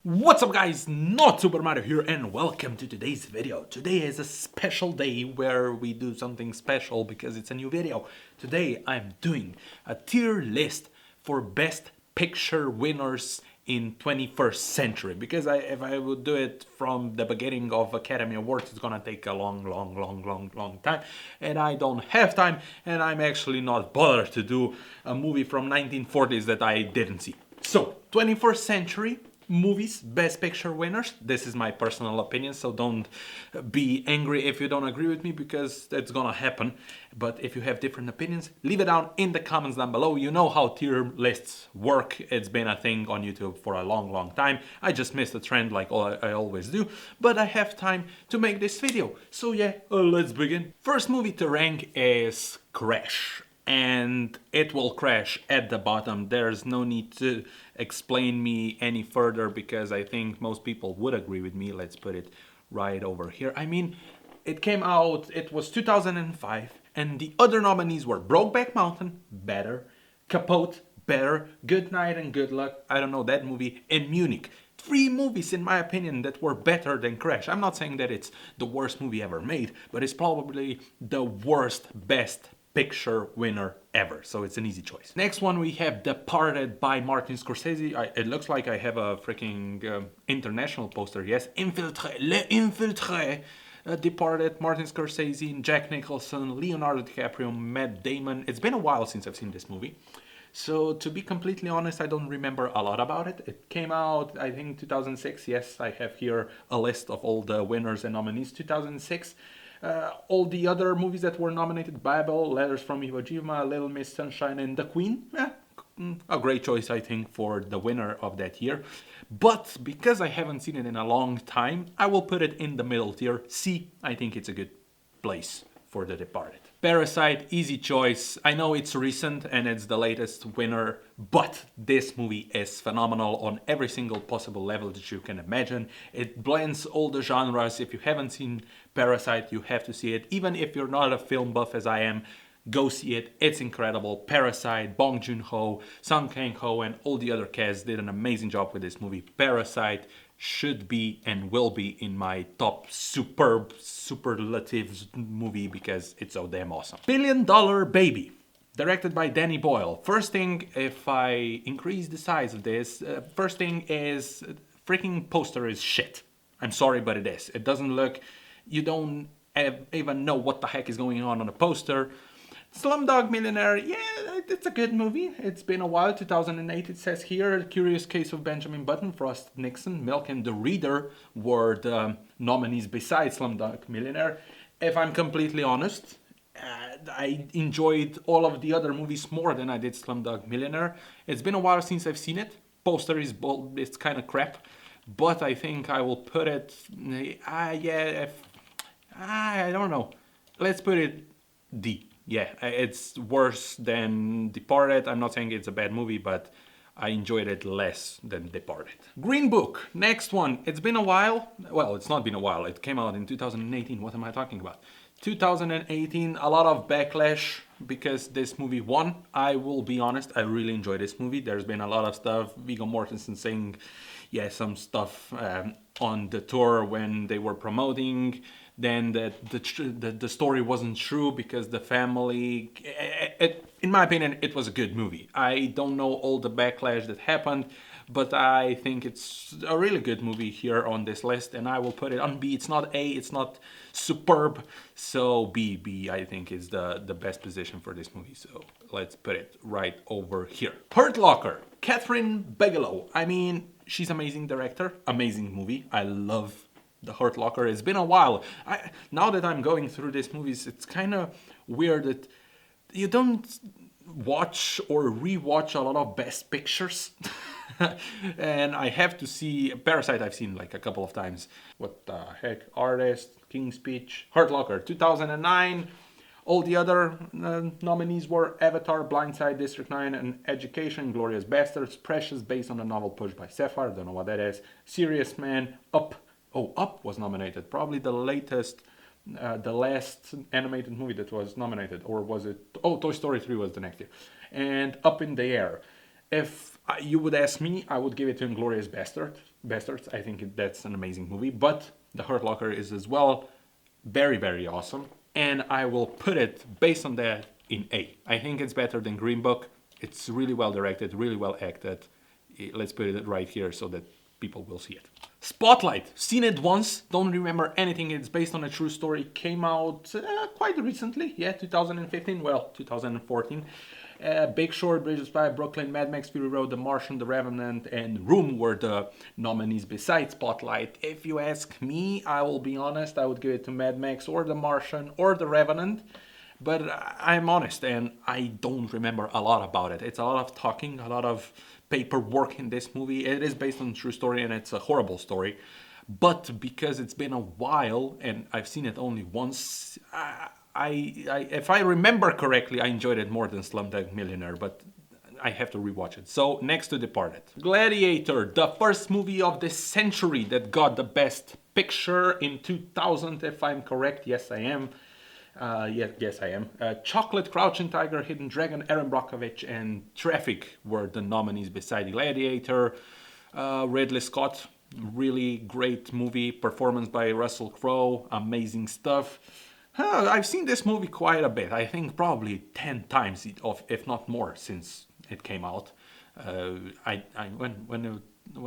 What's up guys, not Super Mario here and welcome to today's video. Today is a special day where we do something special because it's a new video. Today I'm doing a tier list for best picture winners in 21st century, because if I would do it from the beginning of Academy Awards, it's gonna take a long time, and I don't have time, and I'm actually not bothered to do a movie from 1940s that I didn't see. So 21st century movies, best picture winners. This is my personal opinion, so don't be angry if you don't agree with me, because that's gonna happen. But if you have different opinions, leave it down in the comments down below. You know how tier lists work. It's been a thing on YouTube for a long time. I just missed the trend like I always do, but I have time to make this video. So yeah, let's begin. First movie to rank is Crash. And it will crash at the bottom. There's no need to explain me any further because I think most people would agree with me. Let's put it right over here. I mean, it came out, it was 2005, and the other nominees were Brokeback Mountain, better, Capote, better, Good Night and Good Luck, I don't know that movie, and Munich. Three movies, in my opinion, that were better than Crash. I'm not saying that it's the worst movie ever made, but it's probably the worst, best picture winner ever, so it's an easy choice. Next one we have Departed by Martin Scorsese. It looks like I have a freaking international poster. Yes, Le Infiltré. Departed, Martin Scorsese, Jack Nicholson, Leonardo DiCaprio, Matt Damon. It's been a while since I've seen this movie, so to be completely honest, I don't remember a lot about it. It came out, I think, 2006. Yes, I have here a list of all the winners and nominees. 2006. All the other movies that were nominated: Babel, Letters from Iwo Jima, Little Miss Sunshine, and The Queen. A great choice, I think, for the winner of that year. But because I haven't seen it in a long time, I will put it in the middle tier. C. I think it's a good place for The Departed. Parasite, easy choice. I know it's recent and it's the latest winner, but this movie is phenomenal on every single possible level that you can imagine. It blends all the genres. If you haven't seen Parasite, you have to see it. Even if you're not a film buff as I am, go see it. It's incredible. Parasite, Bong Joon-ho, Song Kang-ho, and all the other cast did an amazing job with this movie. Parasite should be and will be in my top superlatives movie because it's so damn awesome. $1 Billion Baby, directed by Danny Boyle. First thing, if I increase the size of this, first thing is freaking poster is shit. I'm sorry, but it is. It doesn't look, you don't even know what the heck is going on the poster. Slumdog Millionaire, yeah, it's a good movie. It's been a while, 2008 it says here. Curious Case of Benjamin Button, Frost Nixon, Milk and the Reader were the nominees besides Slumdog Millionaire. If I'm completely honest, I enjoyed all of the other movies more than I did Slumdog Millionaire. It's been a while since I've seen it. Poster is bold, it's kind of crap, but I think I will put it, I don't know. Let's put it D. Yeah, it's worse than Departed. I'm not saying it's a bad movie, but I enjoyed it less than Departed. Green Book, next one. It's been a while. Well, it's not been a while. It came out in 2018. What am I talking about? 2018, a lot of backlash because this movie won. I will be honest, I really enjoyed this movie. There's been a lot of stuff. Viggo Mortensen saying, yeah, some stuff on the tour when they were promoting. Then the story wasn't true because the family, in my opinion, it was a good movie. I don't know all the backlash that happened, but I think it's a really good movie here on this list, and I will put it on B. It's not A, it's not superb, so B I think is the best position for this movie, so let's put it right over here. Hurt Locker, Catherine Bigelow. I mean, she's amazing director, amazing movie. I love The Hurt Locker. It's been a while. Now that I'm going through these movies, it's kind of weird that you don't watch or rewatch a lot of best pictures. And I have to see Parasite. I've seen like a couple of times. What the heck? Artist, King's Speech, Hurt Locker, 2009. All the other nominees were Avatar, Blindside, District 9, and Education, Glorious Bastards, Precious, based on a novel published by Sapphire. Don't know what that is. Serious Man, Up. Oh, Up was nominated. Probably the latest, the last animated movie that was nominated. Or was it? Oh, Toy Story 3 was the next year. And Up in the Air. If you would ask me, I would give it to Inglourious Bastard. Bastards. I think that's an amazing movie. But The Hurt Locker is as well very, very awesome. And I will put it, based on that, in A. I think it's better than Green Book. It's really well directed, really well acted. Let's put it right here so that people will see it. Spotlight. Seen it once. Don't remember anything. It's based on a true story. Came out quite recently. Yeah, 2015. Well, 2014. Big Short, Bridge of Spy, Brooklyn, Mad Max, Fury Road, The Martian, The Revenant, and Room were the nominees besides Spotlight. If you ask me, I will be honest, I would give it to Mad Max or The Martian or The Revenant. But I'm honest, and I don't remember a lot about it. It's a lot of talking, a lot of paperwork in this movie. It is based on a true story, and it's a horrible story. But because it's been a while, and I've seen it only once, if I remember correctly, I enjoyed it more than Slumdog Millionaire, but I have to rewatch it. So, next to Departed. Gladiator, the first movie of the century that got the Best Picture in 2000, if I'm correct. Yes, I am. Yes, I am. Chocolate, Crouching Tiger, Hidden Dragon, Aaron Brockovich, and Traffic were the nominees beside Gladiator. Ridley Scott, really great movie. Performance by Russell Crowe, amazing stuff. I've seen this movie quite a bit. I think probably 10 times, if not more, since it came out. When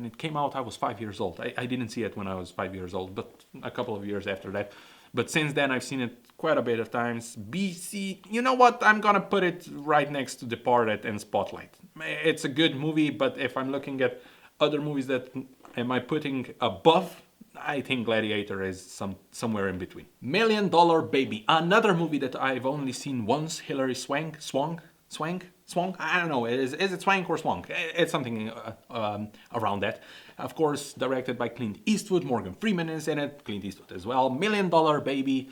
it came out, I was 5 years old. I didn't see it when I was 5 years old, but a couple of years after that. But since then, I've seen it quite a bit of times. BC, you know what? I'm gonna put it right next to Departed and Spotlight. It's a good movie, but if I'm looking at other movies that am I putting above, I think Gladiator is somewhere in between. $1 Million Baby, another movie that I've only seen once. Hilary Swank? I don't know. Is it Swank or Swank? It's something around that. Of course, directed by Clint Eastwood. Morgan Freeman is in it. Clint Eastwood as well. $1 Million Baby.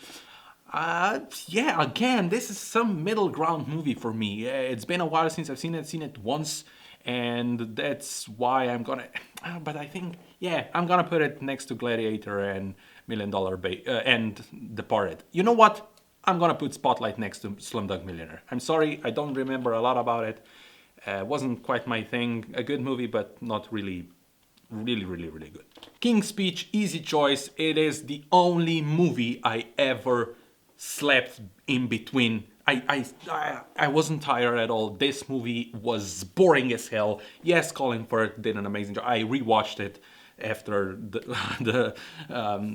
Yeah, again, this is some middle ground movie for me. It's been a while since I've seen it. Seen it once. And that's why I'm gonna, but I think, yeah, I'm gonna put it next to Gladiator and $1 Million and Departed. You know what? I'm gonna put Spotlight next to Slumdog Millionaire. I'm sorry, I don't remember a lot about it. Wasn't quite my thing. A good movie, but not really good. King's Speech, easy choice. It is the only movie I ever slept in between. I wasn't tired at all. This movie was boring as hell. Yes, Colin Firth did an amazing job. I rewatched it after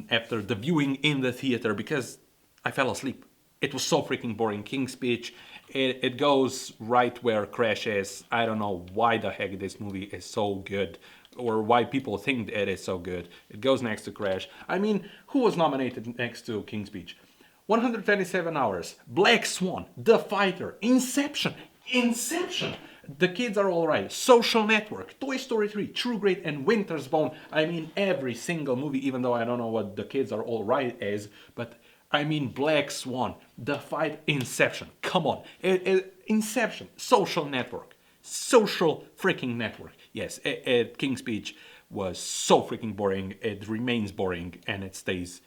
after the viewing in the theater because I fell asleep. It was so freaking boring. King's Speech, it goes right where Crash is. I don't know why the heck this movie is so good or why people think it is so good. It goes next to Crash. I mean, who was nominated next to King's Speech? 127 Hours, Black Swan, The Fighter, Inception, The Kids Are Alright, Social Network, Toy Story 3, True Grit, and Winter's Bone. I mean, every single movie, even though I don't know what The Kids Are Alright is, but I mean Black Swan, The Fight, Inception. Come on. Inception, Social Network, Social freaking network. Yes, King's Speech was so freaking boring. It remains boring and it stays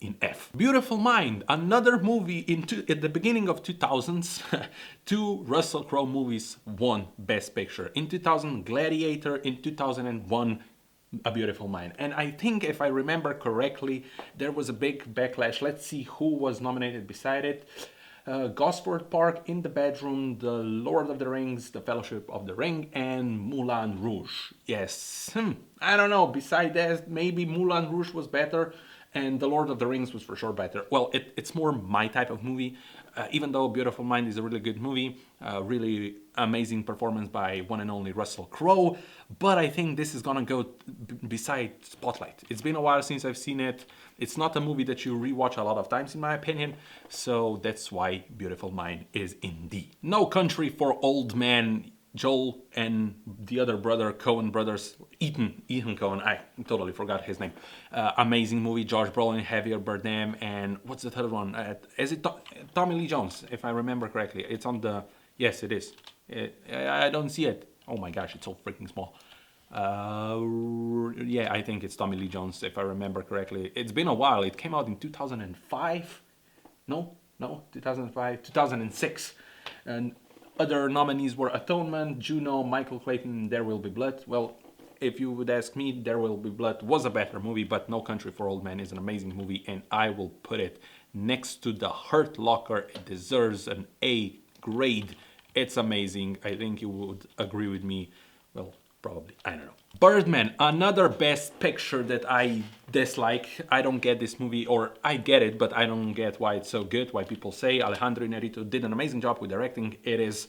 in F. Beautiful Mind, another movie at the beginning of 2000s. Two Russell Crowe movies won Best Picture. In 2000, Gladiator. In 2001, A Beautiful Mind. And I think if I remember correctly, there was a big backlash. Let's see who was nominated beside it. Gosford Park, In the Bedroom, The Lord of the Rings, The Fellowship of the Ring, and Moulin Rouge. Yes, I don't know. Beside that, maybe Moulin Rouge was better. And The Lord of the Rings was for sure better. Well, it's more my type of movie. Even though Beautiful Mind is a really good movie, really amazing performance by one and only Russell Crowe. But I think this is gonna go beside Spotlight. It's been a while since I've seen it. It's not a movie that you rewatch a lot of times, in my opinion. So that's why Beautiful Mind is in D. No Country for Old Men. Joel and the other brother, Coen brothers, Ethan Coen, I totally forgot his name. Amazing movie, Josh Brolin, Javier Bardem, and what's the third one? Is it Tommy Lee Jones, if I remember correctly? It's on the, yes it is. I don't see it. Oh my gosh, it's so freaking small. Yeah, I think it's Tommy Lee Jones, if I remember correctly. It's been a while. It came out in 2005. No, 2005, 2006. And other nominees were Atonement, Juno, Michael Clayton, and There Will Be Blood. Well, if you would ask me, There Will Be Blood was a better movie, but No Country for Old Men is an amazing movie, and I will put it next to The Hurt Locker. It deserves an A grade. It's amazing. I think you would agree with me. Well, probably. I don't know. Birdman, another best picture that I dislike. I don't get this movie, or I get it, but I don't get why it's so good, why people say. Alejandro Inarritu did an amazing job with directing. It is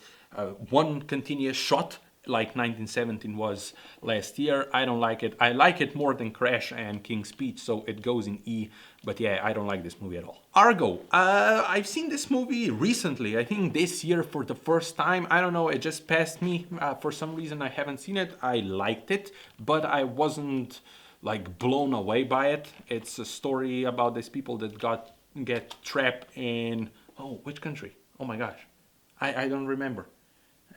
one continuous shot, like 1917 was last year. I don't like it. I like it more than Crash and King's Speech, so it goes in E. But yeah, I don't like this movie at all. Argo. I've seen this movie recently. I think this year for the first time. I don't know, it just passed me. For some reason I haven't seen it. I liked it, but I wasn't like blown away by it. It's a story about these people that get trapped in... Oh, which country? Oh my gosh. I don't remember.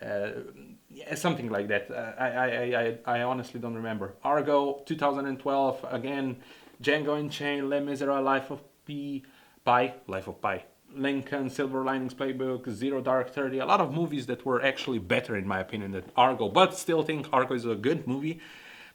Yeah, something like that. I honestly don't remember. Argo, 2012, again, Django Unchained, Les Miserables, Life of Pi, Lincoln, Silver Linings Playbook, Zero Dark 30, a lot of movies that were actually better in my opinion than Argo, but still think Argo is a good movie.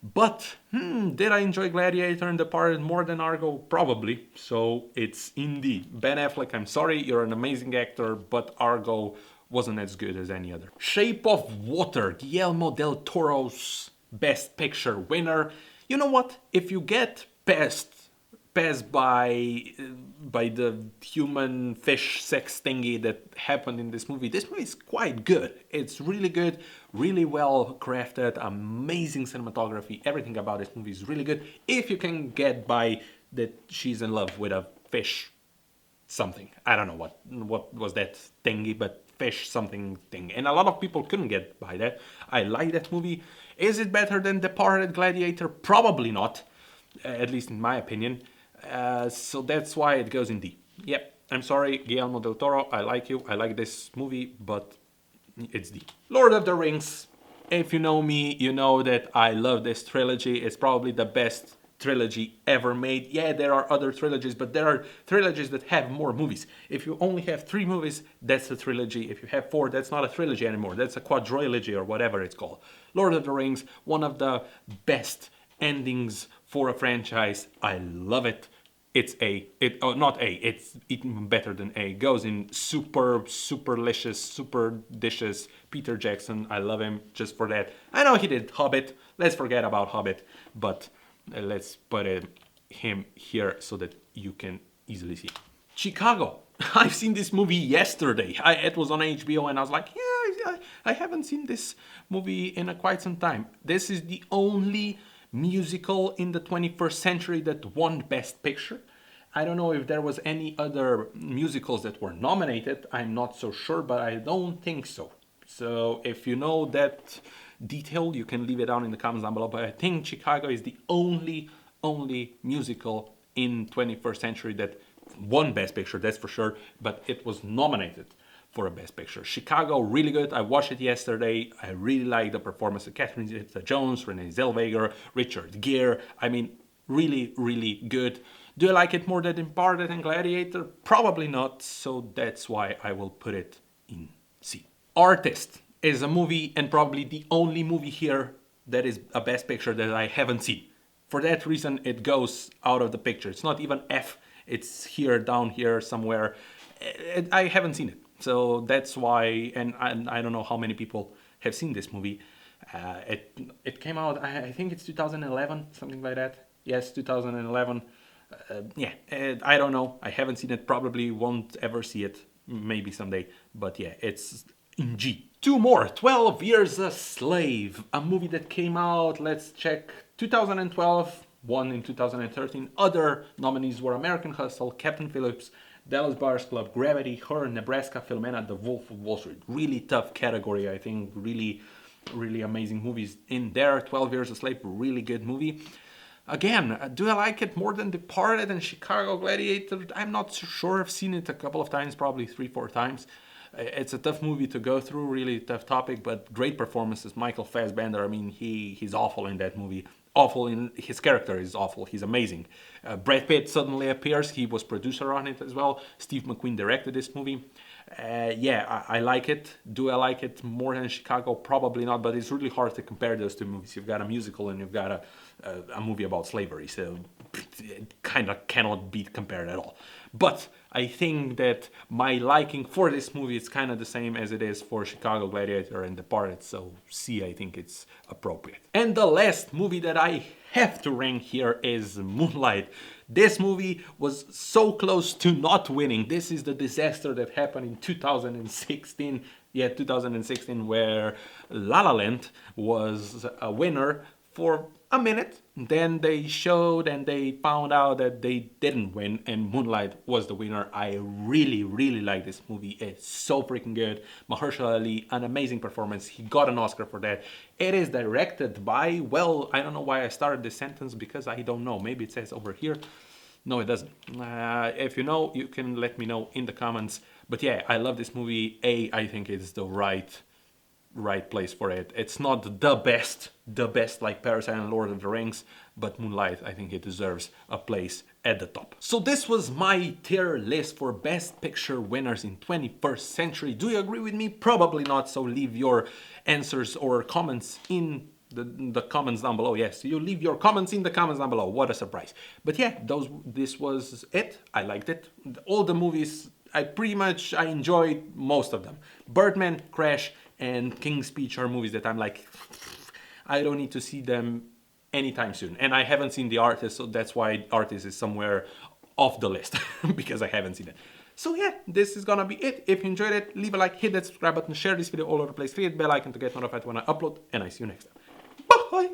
But, did I enjoy Gladiator and Departed more than Argo? Probably, so it's indeed. Ben Affleck, I'm sorry, you're an amazing actor, but Argo wasn't as good as any other. Shape of Water, Guillermo del Toro's Best Picture winner. You know what? If you get passed by the human fish sex thingy that happened in this movie is quite good. It's really good, really well crafted, amazing cinematography. Everything about this movie is really good. If you can get by that she's in love with a fish something. I don't know what was that thingy, but fish something thing. And a lot of people couldn't get by that. I like that movie. Is it better than Departed, Gladiator? Probably not, at least in my opinion. So that's why it goes in D. Yep, I'm sorry, Guillermo del Toro, I like you, I like this movie, but it's D. Lord of the Rings. If you know me, you know that I love this trilogy. It's probably the best trilogy ever made. Yeah, there are other trilogies, but there are trilogies that have more movies. If you only have 3 movies, that's a trilogy. If you have 4, that's not a trilogy anymore. That's a quadrilogy or whatever it's called. Lord of the Rings, one of the best endings for a franchise. I love it. It's A. Not A. It's even better than A. Goes in superlicious, super dishes. Peter Jackson, I love him just for that. I know he did Hobbit. Let's forget about Hobbit, but let's put him here so that you can easily see. Chikago. I've seen this movie yesterday. It was on HBO and I was like, yeah, I haven't seen this movie in quite some time. This is the only musical in the 21st century that won Best Picture. I don't know if there was any other musicals that were nominated. I'm not so sure, but I don't think so. So if you know that detail, you can leave it down in the comments down below. But I think Chikago is the only musical in 21st century that won Best Picture, that's for sure. But it was nominated for a Best Picture. Chikago, really good. I watched it yesterday. I really like the performance of Catherine Zeta-Jones, Renee Zellweger, Richard Gere. I mean, really good. Do I like it more than Departed and Gladiator? Probably not, so that's why I will put it in C. Artist is a movie and probably the only movie here that is a Best Picture that I haven't seen. For that reason, it goes out of the picture. It's not even F, it's here, down here, somewhere. I haven't seen it. So that's why, and I don't know how many people have seen this movie. It came out, I think it's 2011, something like that. Yes, 2011. I don't know. I haven't seen it. Probably won't ever see it. Maybe someday. But yeah, it's in G. 2 more. 12 Years a Slave. A movie that came out, let's check, 2012. One in 2013. Other nominees were American Hustle, Captain Phillips, Dallas Buyers Club, Gravity, Her, Nebraska, Philomena, The Wolf of Wall Street. Really tough category, I think. Really amazing movies in there. 12 Years a Slave, really good movie. Again, do I like it more than Departed and Chikago, Gladiator? I'm not so sure. I've seen it a couple of times, probably 3-4 times. It's a tough movie to go through, really tough topic, but great performances. Michael Fassbender, I mean, he's awful in that movie. awful in his character is awful. He's amazing. Brad Pitt suddenly appears. He was producer on it as well. Steve McQueen directed this movie. Yeah, I like it. Do I like it more than Chicago? Probably not, but it's really hard to compare those two movies. You've got a musical and you've got a movie about slavery, so it kind of cannot be compared at all. But I think that my liking for this movie is kind of the same as it is for Chicago, Gladiator and Departed, so C, I think it's appropriate. And the last movie that I have to rank here is Moonlight. This movie was so close to not winning. This is the disaster that happened in 2016. Yeah, 2016, where La La Land was a winner for a minute. Then they showed and they found out that they didn't win, and Moonlight was the winner. I really, really like this movie. It's so freaking good. Mahershala Ali, an amazing performance. He got an Oscar for that. It is directed by, well, I don't know why I started this sentence, because I don't know. Maybe it says over here. No, it doesn't. If you know, you can let me know in the comments. But yeah, I love this movie. I think it's the right place for it. It's not the best like Parasite and Lord of the Rings, but Moonlight, I think it deserves a place at the top. So this was my tier list for best picture winners in 21st century. Do you agree with me? Probably not, so leave your answers or comments in the comments down below. Yes, you leave your comments in the comments down below. What a surprise. But yeah, this was it. I liked it. All the movies, I enjoyed most of them. Birdman, Crash, and King's Speech are movies that I'm like, I don't need to see them anytime soon. And I haven't seen The Artist, so that's why Artist is somewhere off the list, because I haven't seen it. So yeah, this is gonna be it. If you enjoyed it, leave a like, hit that subscribe button, share this video all over the place, hit the bell icon to get notified when I upload, and I see you next time. Bye!